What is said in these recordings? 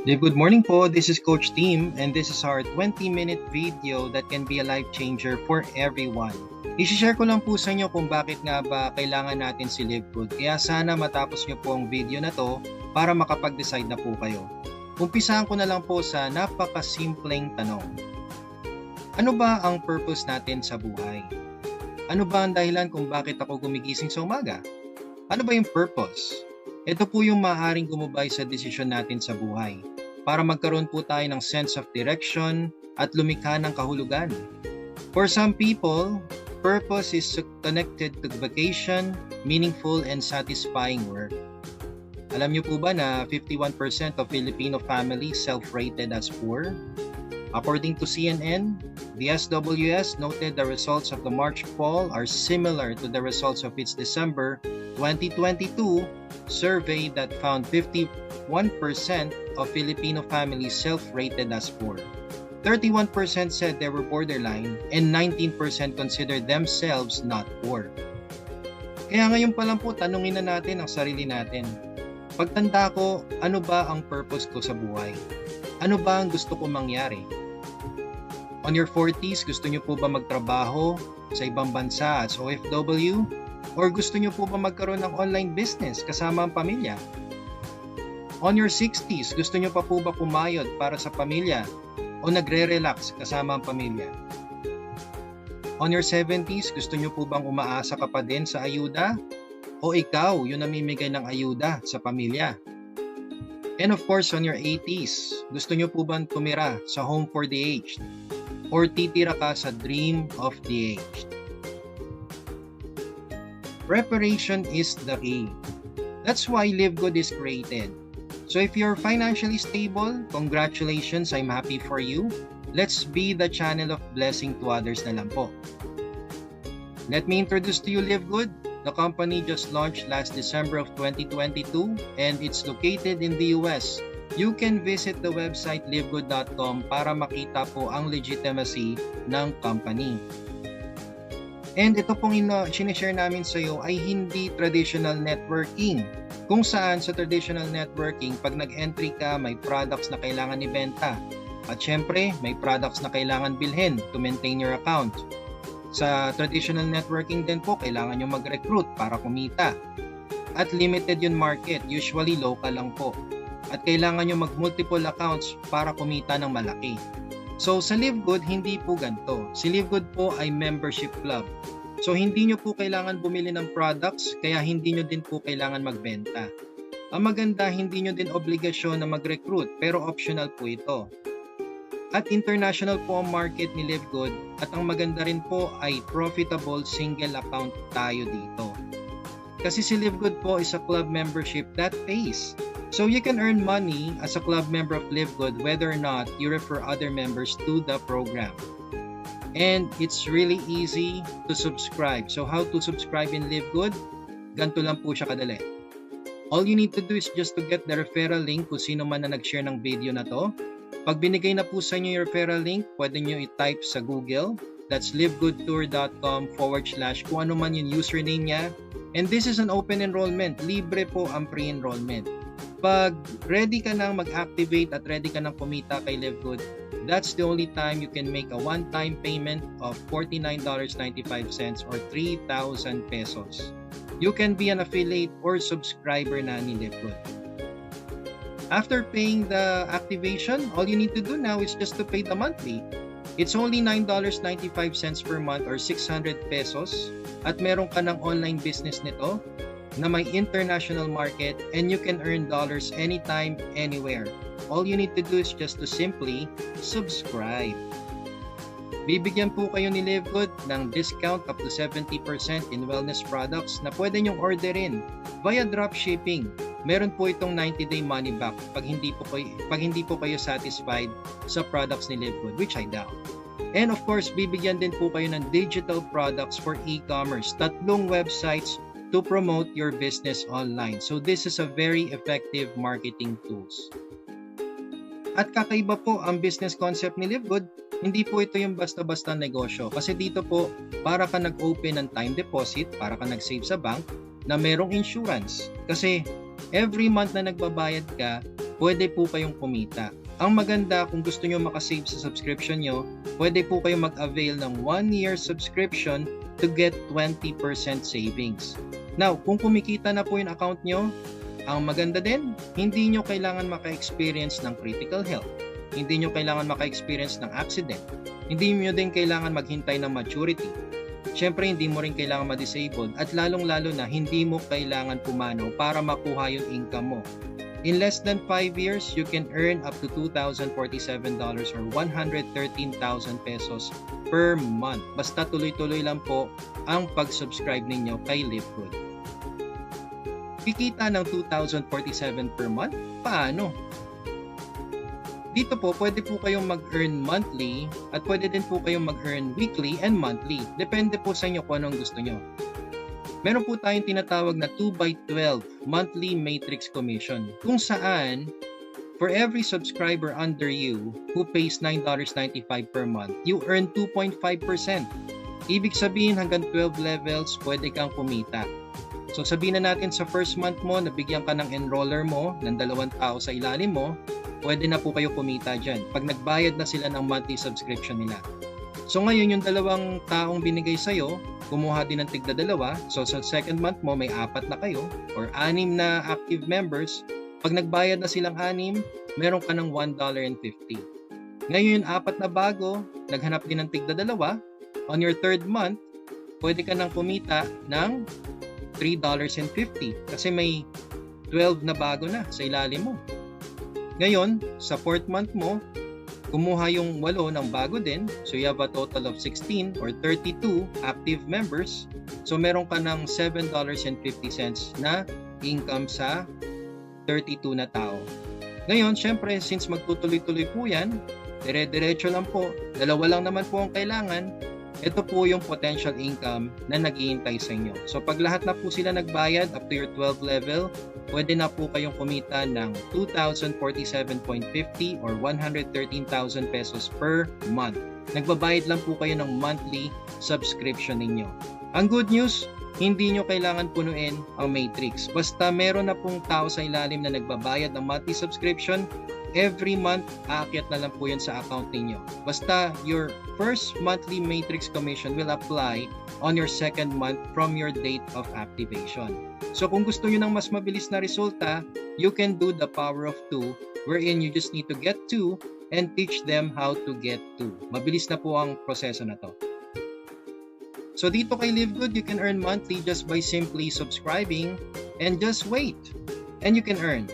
Good morning po. This is Coach Team and this is our 20-minute video that can be a life changer for everyone. I-share ko lang po sa inyo kung bakit nga ba kailangan natin si Live Good. Kaya sana matapos nyo po ang video na to para makapag-decide na po kayo. Umpisahan ko na lang po sa napakasimpleng tanong. Ano ba ang purpose natin sa buhay? Ano ba ang dahilan kung bakit ako gumigising sa umaga? Ano ba yung purpose? Ito po yung maaaring gumabay sa desisyon natin sa buhay para magkaroon po tayo ng sense of direction at lumikha ng kahulugan. For some people, purpose is connected to vacation, meaningful and satisfying work. Alam niyo po ba na 51% of Filipino families self-rated as poor? According to CNN, the SWS noted the results of the March poll are similar to the results of its December 2022 survey that found 51% of Filipino families self-rated as poor. 31% said they were borderline and 19% considered themselves not poor. Kaya ngayon pa lang po tanungin na natin ang sarili natin. Pagtanda ko, ano ba ang purpose ko sa buhay? Ano ba ang gusto ko mangyari? On your 40s, gusto nyo po ba magtrabaho sa ibang bansa as OFW? Or gusto nyo po ba magkaroon ng online business kasama ang pamilya? On your 60s, gusto nyo pa po ba kumayod para sa pamilya? O nagre-relax kasama ang pamilya? On your 70s, gusto nyo po bang umaasa ka pa din sa ayuda? O ikaw yung namimigay ng ayuda sa pamilya? And of course, on your 80s, gusto nyo po bang tumira sa home for the aged? Or titira ka sa dream of the aged? Preparation is the key. That's why Live Good is created. So if you're financially stable, congratulations, I'm happy for you. Let's be the channel of blessing to others na lang po. Let me introduce to you Live Good. The company just launched last December of 2022 and it's located in the US. You can visit the website livegood.com para makita po ang legitimacy ng company. And ito pong sinishare namin sa iyo ay hindi traditional networking. Kung saan sa traditional networking, pag nag-entry ka, may products na kailangan ibenta. At syempre, may products na kailangan bilhin to maintain your account. Sa traditional networking din po, kailangan nyo mag-recruit para kumita. At limited yung market, usually local lang po. At kailangan nyo mag-multiple accounts para kumita ng malaki. So sa Live Good, hindi po ganito. Si Live Good po ay membership club. So hindi nyo po kailangan bumili ng products, kaya hindi nyo din po kailangan magbenta. Ang maganda, hindi nyo din obligasyon na mag-recruit, pero optional po ito. At international po ang market ni Live Good at ang maganda rin po ay profitable single account tayo dito. Kasi si Live Good po is a club membership that pays. So you can earn money as a club member of Live Good whether or not you refer other members to the program. And it's really easy to subscribe. So how to subscribe in Live Good? Ganito lang po siya kadali. All you need to do is just to get the referral link kung sino man na nag-share ng video na to. Pag binigay na po sa inyo yung referral link, pwede nyo i-type sa Google. That's livegoodtour.com/ kung ano man yung username niya. And this is an open enrollment. Libre po ang pre-enrollment. Pag ready ka nang mag-activate at ready ka nang kumita kay Live Good, that's the only time you can make a one-time payment of $49.95 or 3,000 pesos. You can be an affiliate or subscriber na ni Live Good. After paying the activation, all you need to do now is just to pay the monthly. It's only $9.95 per month or 600 pesos at meron ka ng online business nito na may international market and you can earn dollars anytime, anywhere. All you need to do is just to simply subscribe. Bibigyan po kayo ni Live Good ng discount up to 70% in wellness products na pwede nyong orderin via dropshipping. Meron po itong 90-day money back pag hindi po kayo satisfied sa products ni Live Good, which I doubt. And of course, bibigyan din po kayo ng digital products for e-commerce, 3 websites to promote your business online. So this is a very effective marketing tools. At kakaiba po ang business concept ni Live Good, hindi po ito yung basta-basta negosyo. Kasi dito po, para ka nag-open ng time deposit, para ka nag-save sa bank, na merong insurance. Kasi every month na nagbabayad ka, pwede po kayong kumita. Ang maganda kung gusto nyo makasave sa subscription nyo, pwede po kayong mag-avail ng 1-year subscription to get 20% savings. Now, kung kumikita na po yung account nyo, ang maganda din, hindi nyo kailangan maka-experience ng critical health. Hindi nyo kailangan maka-experience ng accident. Hindi nyo din kailangan maghintay ng maturity. Siyempre, hindi mo rin kailangan ma-disabled at lalong-lalo na hindi mo kailangan pumanaw para makuha yung income mo. In less than 5 years, you can earn up to $2,047 or 113,000 pesos per month. Basta tuloy-tuloy lang po ang pag-subscribe ninyo kay LiveGood. Kikita ng $2,047 per month? Paano? Dito po, pwede po kayong mag-earn monthly at pwede din po kayong mag-earn weekly and monthly. Depende po sa inyo kung anong gusto nyo. Meron po tayong tinatawag na 2x12 monthly matrix commission kung saan for every subscriber under you who pays $9.95 per month, you earn 2.5%. Ibig sabihin hanggang 12 levels, pwede kang kumita. So sabihin na natin sa first month mo, nabigyan ka ng enroller mo ng 2 tao sa ilalim mo, pwede na po kayo kumita dyan pag nagbayad na sila ng monthly subscription nila. So ngayon yung 2 taong binigay sa'yo, kumuha din ng tigda 2. So sa second month mo, may 4 na kayo or 6 na active members. Pag nagbayad na silang 6, meron ka ng $1.50. Ngayon yung 4 na bago, naghanap din ng tigda 2. On your third month, pwede ka nang kumita ng $3.50 kasi may 12 na bago na sa ilalim mo. Ngayon, sa fourth month mo, kumuha yung 8 ng bago din. So you have a total of 16 or 32 active members. So meron ka ng $7.50 na income sa 32 na tao. Ngayon, syempre, since magtutuloy-tuloy po yan, dire-diretso lang po, 2 lang naman po ang kailangan, ito po yung potential income na naghihintay sa inyo. So pag lahat na po sila nagbayad up to your 12 level, pwede na po kayong kumita ng 2,047.50 or 113,000 pesos per month. Nagbabayad lang po kayo ng monthly subscription ninyo. Ang good news, hindi nyo kailangan punuin ang matrix. Basta meron na pong tao sa ilalim na nagbabayad ng monthly subscription, every month, aakyat na lang po yun sa account ninyo. Basta your first monthly matrix commission will apply on your second month from your date of activation. So kung gusto nyo ng mas mabilis na resulta, you can do the power of 2 wherein you just need to get 2 and teach them how to get 2. Mabilis na po ang proseso na to. So dito kay LiveGood, you can earn monthly just by simply subscribing and just wait. And you can earn.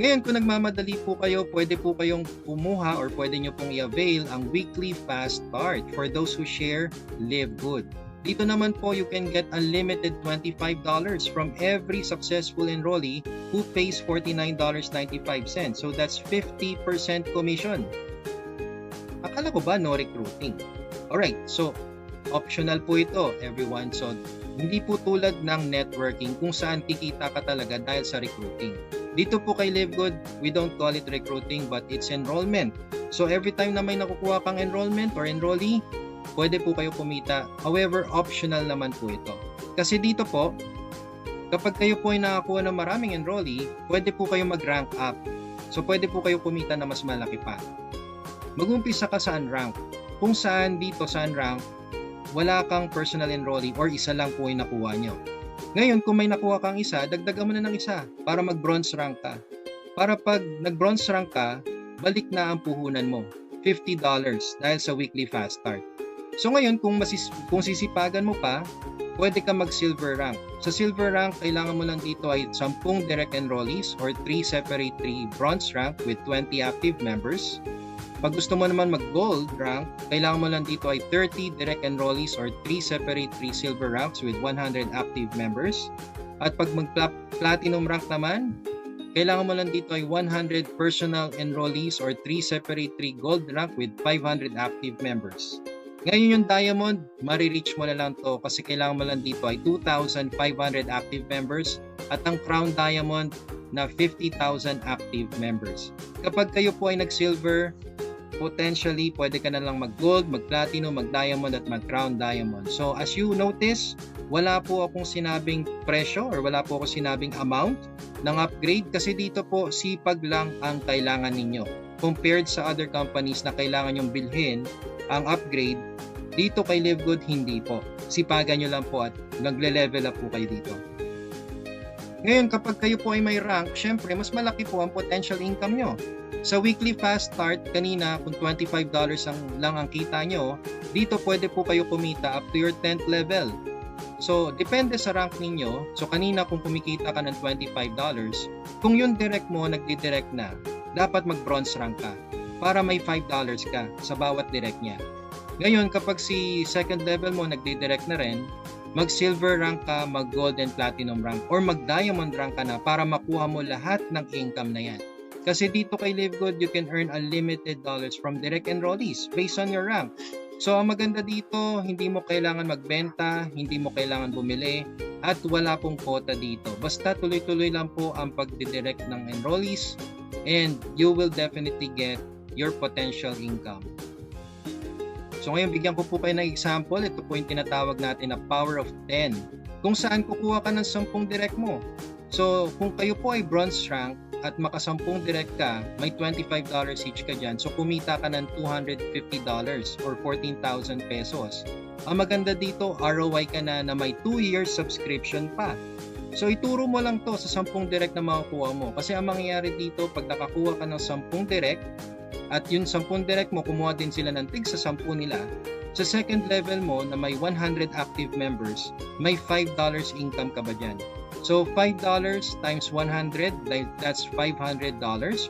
Ngayon, kung nagmamadali po kayo, pwede po kayong kumuha or pwede nyo pong i-avail ang weekly fast start for those who share LiveGood. Dito naman po, you can get unlimited $25 from every successful enrollee who pays $49.95. So that's 50% commission. Akala ko ba no recruiting? Alright, so optional po ito, everyone. So hindi po tulad ng networking kung saan kikita ka talaga dahil sa recruiting. Dito po kay LiveGood, we don't call it recruiting but it's enrollment. So every time na may nakukuha kang enrollment or enrollee, pwede po kayo kumita. However, optional naman po ito. Kasi dito po, kapag kayo po ay nakakuha ng maraming enrollee, pwede po kayo mag-rank up. So pwede po kayo kumita na mas malaki pa. Mag-umpisa ka sa unrank. Kung saan dito sa unrank, wala kang personal enrollee or isa lang po yung nakuha nyo. Ngayon, kung may nakuha kang isa, dagdagan mo na ng isa para mag-bronze rank ka. Para pag nag-bronze rank ka, balik na ang puhunan mo. $50 dahil sa weekly fast start. So ngayon, kung sisipagan mo pa, pwede ka mag-silver rank. Sa silver rank, kailangan mo lang dito ay 10 direct enrollees or 3 separate 3 bronze rank with 20 active members. Pag gusto mo naman mag-gold rank, kailangan mo lang dito ay 30 direct enrollees or 3 separate 3 silver ranks with 100 active members. At pag mag-platinum rank naman, kailangan mo lang dito ay 100 personal enrollees or 3 separate 3 gold rank with 500 active members. Ngayon yung diamond, marireach mo na lang to kasi kailangan mo lang dito ay 2,500 active members at ang crown diamond na 50,000 active members. Kapag kayo po ay nag-silver, potentially pwede ka na lang mag-gold, mag-platinum, mag-diamond at mag-crown diamond. So as you notice, wala po akong sinabing presyo or wala po akong sinabing amount ng upgrade kasi dito po sipag lang ang kailangan ninyo. Compared sa other companies na kailangan yung bilhin ang upgrade, dito kay Livegood hindi po. Sipagan nyo lang po at nagle-level up po kayo dito. Ngayon, kapag kayo po ay may rank, syempre mas malaki po ang potential income nyo. Sa weekly fast start, kanina kung $25 lang ang kita nyo, dito pwede po kayo kumita up to your 10th level. So, depende sa rank ninyo. So, kanina kung kumikita ka ng $25, kung yung direct mo nagdi-direct na, dapat mag-bronze rank ka para may $5 ka sa bawat direct niya. Ngayon, kapag si second level mo nagdi-direct na rin, mag-silver rank ka, mag-gold and platinum rank, or mag-diamond rank ka na para makuha mo lahat ng income na yan. Kasi dito kay Livegood, you can earn unlimited dollars from direct enrollees based on your rank. So, ang maganda dito, hindi mo kailangan magbenta, hindi mo kailangan bumili, at wala pong quota dito. Basta tuloy-tuloy lang po ang pagdidirect ng enrollees, and you will definitely get your potential income. So ngayon, bigyan ko po kayo ng example. Ito po yung tinatawag natin na power of 10. Kung saan kukuha ka ng 10 direct mo. So kung kayo po ay bronze rank at maka-10 direct ka, may $25 each ka dyan. So kumita ka ng $250 or 14,000 pesos. Ang maganda dito, ROI ka na may 2 years subscription pa. So ituro mo lang to sa 10 direct na makukuha mo. Kasi ang mangyayari dito, pag nakakuha ka ng 10 direct, at yung 10 direct mo, kumuha din sila ng tig sa 10 nila. Sa second level mo na may 100 active members, may $5 income ka ba dyan? So $5 times 100, that's $500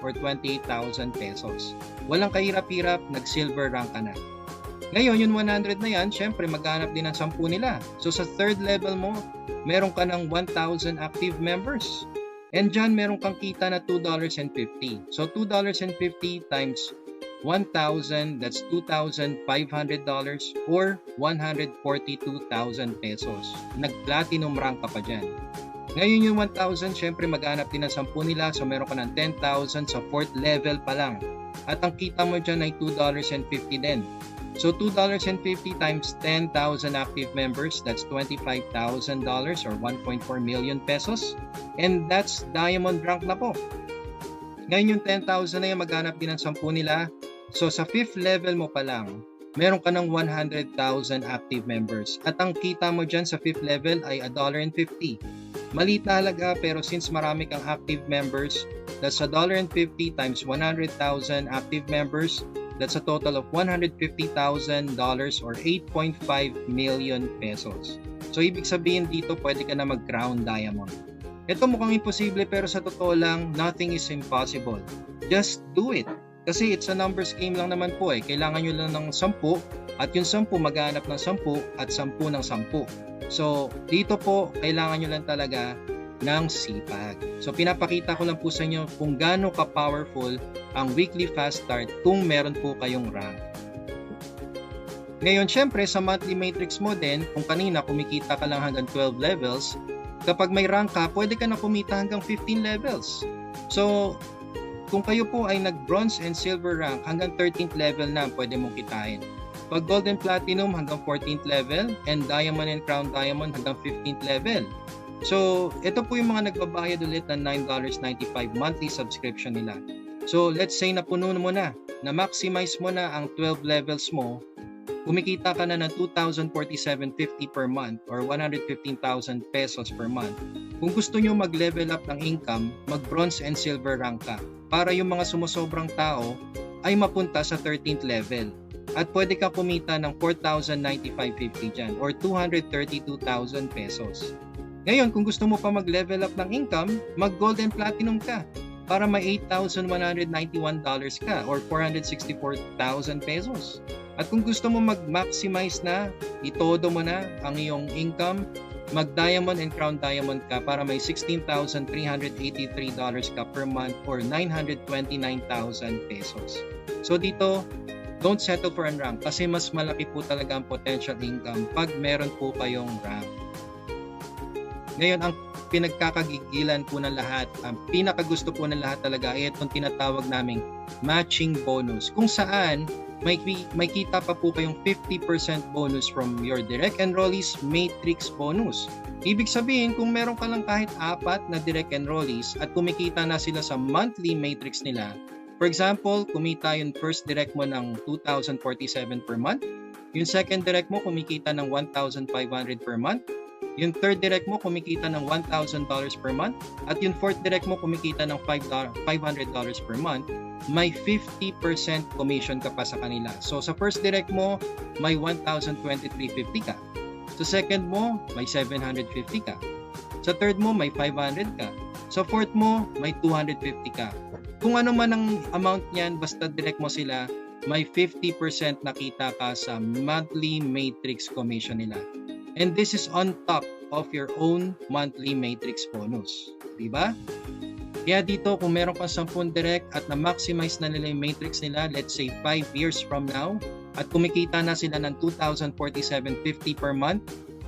or 28,000 pesos. Walang kahirap-hirap, nag-silver rank ka na. Ngayon, yung 100 na yan, syempre maghanap din ng 10 nila. So sa third level mo, meron ka ng 1,000 active members. And dyan, meron kang kita na $2.50. So, $2.50 times 1,000, that's $2,500 or 142,000 pesos. Nag-platinum rank ka pa dyan. Ngayon yung 1,000, syempre maghanap din ng 10 nila. So, meron ka ng 10,000 sa 4th level pa lang. At ang kita mo dyan ay $2.50 din. So, $2.50 times 10,000 active members, that's $25,000 or 1.4 million pesos. And that's diamond rank na po. Ngayon yung 10,000 na yan, maghanap din ng 10 nila. So, sa 5th level mo pa lang, meron ka ng 100,000 active members. At ang kita mo dyan sa 5th level ay $1.50. Maliit na halaga, pero since marami kang active members, that's $1.50 times 100,000 active members. That's a total of $150,000 or 8.5 million pesos. So, ibig sabihin dito, pwede ka na mag-crown diamond. Ito mukhang imposible pero sa totoo lang, nothing is impossible. Just do it. Kasi it's a numbers game lang naman po eh. Kailangan nyo lang ng 10 at yung 10 maghanap ng 10 at 10 ng 10. So, dito po, kailangan nyo lang talaga ng sipag. So, pinapakita ko lang po sa inyo kung gaano ka-powerful ang weekly fast start kung meron po kayong rank. Ngayon, syempre, sa monthly matrix mo din, kung kanina kumikita ka lang hanggang 12 levels, kapag may rank ka, pwede ka na kumita hanggang 15 levels. So, kung kayo po ay nag-bronze and silver rank, hanggang 13th level na pwede mong kitain. Pag gold and platinum, hanggang 14th level, and diamond and crown diamond, hanggang 15th level. So, ito po yung mga nagbabayad ulit ng $9.95 monthly subscription nila. So, let's say napuno mo na-maximize mo na ang 12 levels mo, kumikita ka na ng $2,047.50 per month or 115,000 pesos per month. Kung gusto nyo mag-level up ng income, mag-bronze and silver rank ka para yung mga sumusobrang tao ay mapunta sa 13th level. At pwede ka kumita ng $4,095.50 dyan or 232,000 pesos. Ngayon, kung gusto mo pa mag-level up ng income, mag-gold and platinum ka para may $8,191 ka or 464,000 pesos. At kung gusto mo mag-maximize na, itodo mo na ang iyong income, mag-diamond and crown diamond ka para may $16,383 ka per month or 929,000 pesos. So dito, don't settle for a rank kasi mas malaki po talaga ang potential income pag meron po kayong rank. Ngayon, ang pinagkakagigilan po ng lahat, ang pinakagusto po ng lahat talaga ay itong tinatawag naming matching bonus, kung saan may kita pa po kayong 50% bonus from your direct enrollees matrix bonus. Ibig sabihin, kung meron ka lang kahit 4 na direct enrollees at kumikita na sila sa monthly matrix nila, for example, kumita yung first direct mo ng 2,047 per month, yung second direct mo kumikita ng 1,500 per month, yung third direct mo kumikita ng $1,000 per month, at yung fourth direct mo kumikita ng $500 per month, may 50% commission ka pa sa kanila. So sa first direct mo, may 1,023.50 ka. Sa second mo, may 750 ka. Sa third mo, may 500 ka. Sa fourth mo, may 250 ka. Kung ano man ang amount niyan, basta direct mo sila, may 50% nakita ka sa monthly matrix commission nila. And this is on top of your own monthly matrix bonus. Diba? Kaya dito, kung meron kang 10 direct at na-maximize na nila yung matrix nila, let's say 5 years from now, at kumikita na sila ng 2,047.50 per month,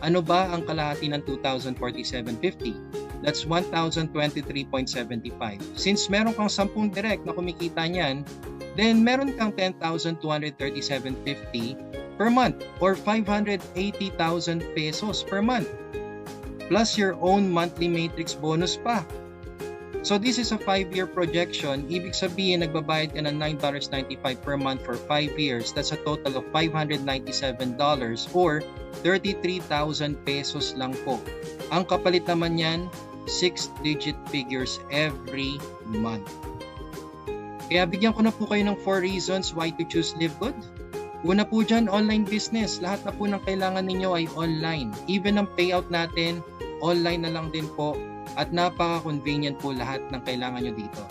ano ba ang kalahati ng 2,047.50? That's 1,023.75. Since meron kang 10 direct na kumikita niyan, then meron kang 10,237.50 per month or 580,000 pesos per month. Plus your own monthly matrix bonus pa. So this is a 5-year projection. Ibig sabihin, nagbabayad ka ng $9.95 per month for 5 years. That's a total of $597 or 33,000 pesos lang po. Ang kapalit naman yan, 6-digit figures every month. Kaya bigyan ko na po kayo ng 4 reasons why to choose LiveGood. Una po dyan, online business. Lahat na po ng kailangan ninyo ay online. Even ang payout natin, online na lang din po. At napaka-convenient po lahat ng kailangan nyo dito.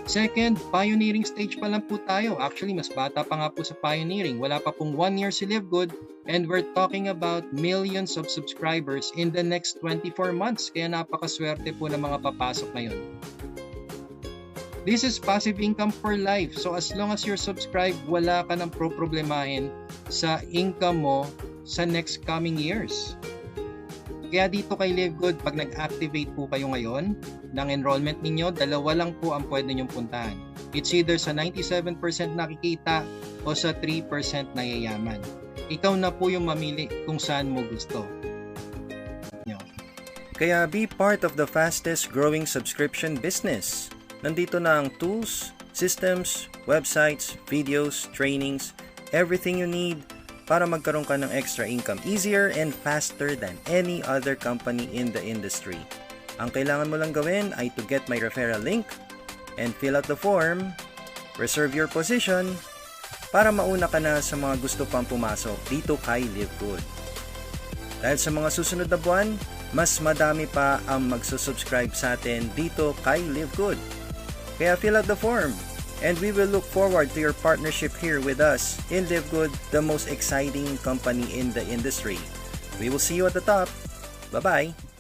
Second, pioneering stage pa lang po tayo. Actually, mas bata pa nga po sa pioneering. Wala pa pong 1 year si LiveGood. And we're talking about millions of subscribers in the next 24 months. Kaya napakaswerte po ng mga papasok ngayon. This is passive income for life. So as long as you're subscribed, wala ka nang problemahin sa income mo sa next coming years. Kaya dito kay LiveGood, pag nag-activate po kayo ngayon ng enrollment ninyo, 2 lang po ang pwede nyong puntahan. It's either sa 97% nakikita o sa 3% na yayaman. Ikaw na po yung mamili kung saan mo gusto. Kaya be part of the fastest growing subscription business. Nandito na ang tools, systems, websites, videos, trainings, everything you need para magkaroon ka ng extra income easier and faster than any other company in the industry. Ang kailangan mo lang gawin ay to get my referral link and fill out the form, reserve your position, para mauna ka na sa mga gusto pang pumasok dito kay LiveGood. Dahil sa mga susunod na buwan, mas madami pa ang magsusubscribe sa atin dito kay LiveGood. Kaya fill out the form, and we will look forward to your partnership here with us in LiveGood, the most exciting company in the industry. We will see you at the top. Bye-bye!